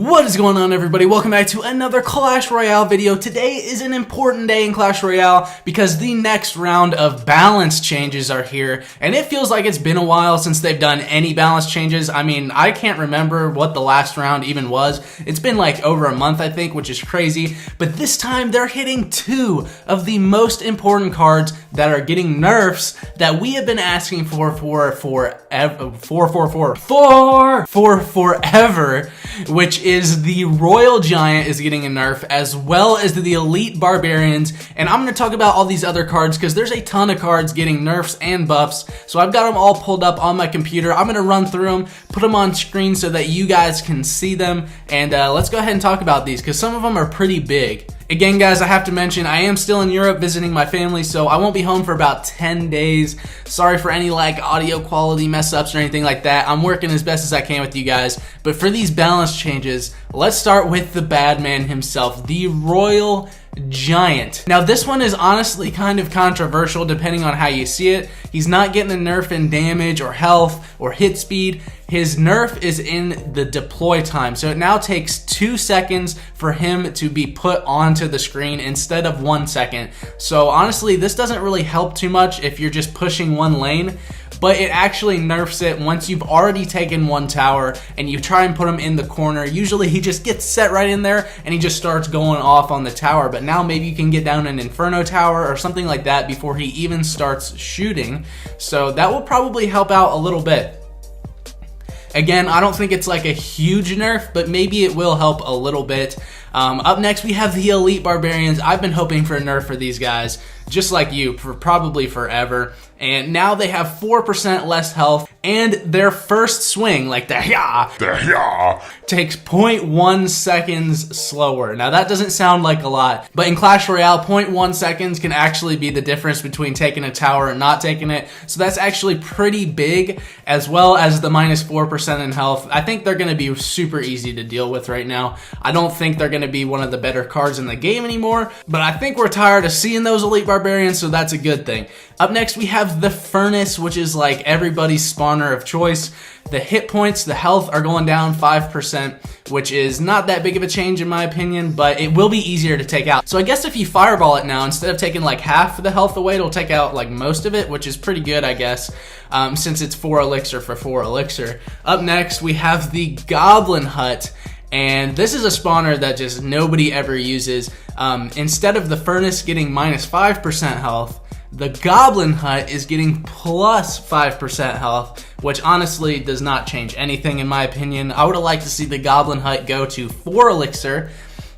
What is going on, everybody? Welcome back to another Clash Royale video. Today is an important day in Clash Royale because the next round of balance changes are here, and it feels like it's been a while since they've done any balance changes. I mean, I can't remember what the last round even was. It's been like over a month, I think, which is crazy, but this time they're hitting two of the most important cards that are getting nerfs that we have been asking for forever, which is the Royal Giant is getting a nerf, as well as the Elite Barbarians. And I'm going to talk about all these other cards because there's a ton of cards getting nerfs and buffs. So I've got them all pulled up on my computer. I'm going to run through them, put them on screen so that you guys can see them. And let's go ahead and talk about these because some of them are pretty big. Again, guys, I have to mention, I am still in Europe visiting my family, so I won't be home for about 10 days. Sorry for any, audio quality mess-ups or anything like that. I'm working as best as I can with you guys. But for these balance changes, let's start with the bad man himself, the Royal Giant. Now, this one is honestly kind of controversial depending on how you see it. He's not getting a nerf in damage or health or hit speed. His nerf is in the deploy time, so it now takes 2 seconds for him to be put onto the screen instead of 1 second. So honestly, this doesn't really help too much if you're just pushing one lane, but it actually nerfs it once you've already taken one tower and you try and put him in the corner. Usually he just gets set right in there and he just starts going off on the tower, but now maybe you can get down an Inferno tower or something like that before he even starts shooting. So that will probably help out a little bit. Again, I don't think it's like a huge nerf, but maybe it will help a little bit. Up next, we have the Elite Barbarians. I've been hoping for a nerf for these guys, just like you, for probably forever. And now they have 4% less health, and their first swing, like the hya, takes 0.1 seconds slower. Now that doesn't sound like a lot, but in Clash Royale, 0.1 seconds can actually be the difference between taking a tower and not taking it. So that's actually pretty big, as well as the minus 4% in health. I think they're going to be super easy to deal with right now. I don't think they're going to be one of the better cards in the game anymore, but I think we're tired of seeing those Elite Barbarians, so that's a good thing. Up next, we have the Furnace, which is like everybody's spawner of choice. The hit points, the health are going down 5%, which is not that big of a change in my opinion, but it will be easier to take out. So I guess if you fireball it now, instead of taking like half of the health away, it'll take out like most of it, which is pretty good, I guess, since it's 4 elixir for 4 elixir. Up next, we have the Goblin Hut. And this is a spawner that just nobody ever uses. Instead of the Furnace getting minus 5% health, the Goblin Hut is getting plus 5% health, which honestly does not change anything in my opinion. I would have liked to see the Goblin Hut go to 4 elixir.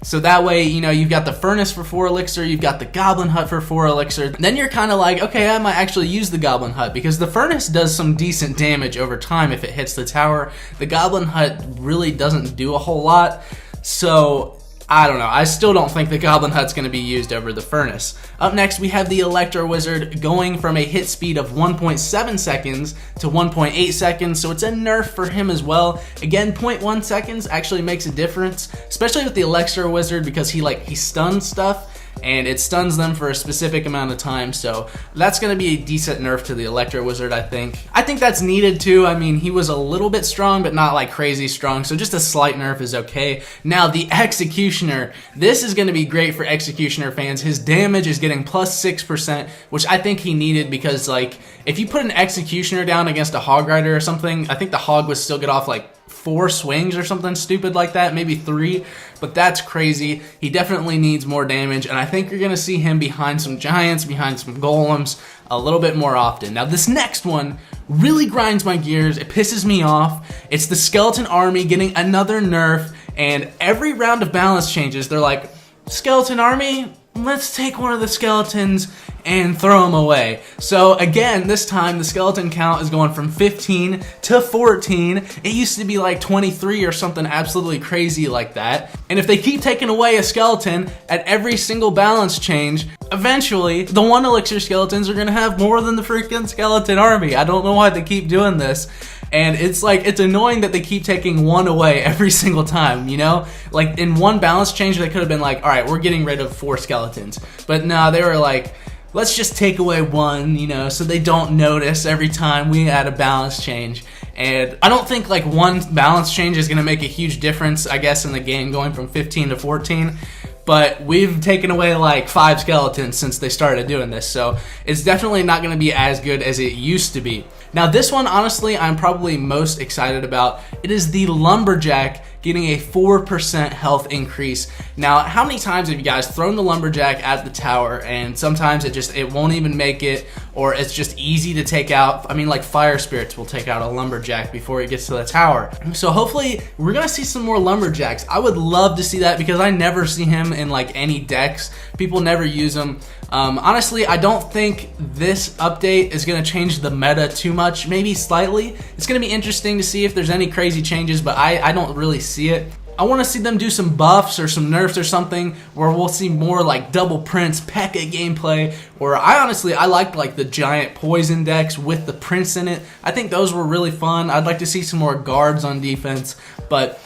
So that way, you know, you've got the Furnace for 4 elixir, you've got the Goblin Hut for 4 elixir. Then you're kind of like, okay, I might actually use the Goblin Hut because the Furnace does some decent damage over time if it hits the tower. The Goblin Hut really doesn't do a whole lot. So I don't know. I still don't think the Goblin Hut's going to be used over the Furnace. Up next, we have the Elector Wizard going from a hit speed of 1.7 seconds to 1.8 seconds, so it's a nerf for him as well. Again, 0.1 seconds actually makes a difference, especially with the Elector Wizard because he stuns stuff, and it stuns them for a specific amount of time, so that's going to be a decent nerf to the Elector Wizard, I think. I think that's needed too. I mean, he was a little bit strong, but not like crazy strong, so just a slight nerf is okay. Now, the Executioner. This is going to be great for Executioner fans. His damage is getting plus 6%, which I think he needed because, like, if you put an Executioner down against a Hog Rider or something, I think the Hog would still get off, like, 4 swings or something stupid like that, maybe 3, but that's crazy. He definitely needs more damage, and I think you're going to see him behind some Giants, behind some Golems, a little bit more often. Now, this next one really grinds my gears. It pisses me off. It's the Skeleton Army getting another nerf, and every round of balance changes, they're like, Skeleton Army, let's take one of the skeletons and throw them away. So again, this time the skeleton count is going from 15 to 14. It used to be like 23 or something absolutely crazy like that. And if they keep taking away a skeleton at every single balance change, eventually the 1 elixir skeletons are gonna have more than the freaking Skeleton Army. I don't know why they keep doing this. And it's like, it's annoying that they keep taking 1 away every single time, you know? Like in one balance change, they could have been like, all right, we're getting rid of 4 skeletons. But no, they were like, let's just take away one, you know, so they don't notice every time we add a balance change. And I don't think like one balance change is going to make a huge difference, I guess, in the game going from 15 to 14. But we've taken away like 5 skeletons since they started doing this, so it's definitely not going to be as good as it used to be. Now this one, honestly, I'm probably most excited about. It is the Lumberjack getting a 4% health increase. Now, how many times have you guys thrown the Lumberjack at the tower and sometimes it won't even make it, or it's just easy to take out? I mean, like fire spirits will take out a Lumberjack before it gets to the tower. So hopefully we're gonna see some more Lumberjacks. I would love to see that because I never see him in like any decks. People never use him. Honestly, I don't think this update is going to change the meta too much, maybe slightly. It's going to be interesting to see if there's any crazy changes, but I don't really see it. I want to see them do some buffs or some nerfs or something where we'll see more like double Prince, P.E.K.K.A gameplay, or I liked like the giant poison decks with the Prince in it. I think those were really fun. I'd like to see some more guards on defense, but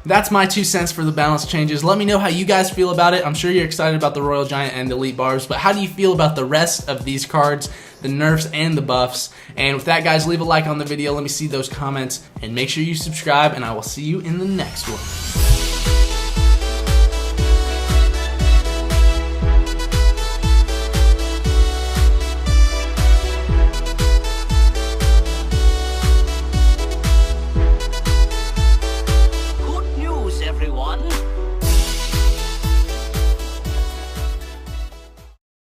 that's my 2 cents for the balance changes. Let me know how you guys feel about it. I'm sure you're excited about the Royal Giant and Elite Barbs, but how do you feel about the rest of these cards, the nerfs and the buffs? And with that, guys, leave a like on the video. Let me see those comments, and make sure you subscribe, and I will see you in the next one.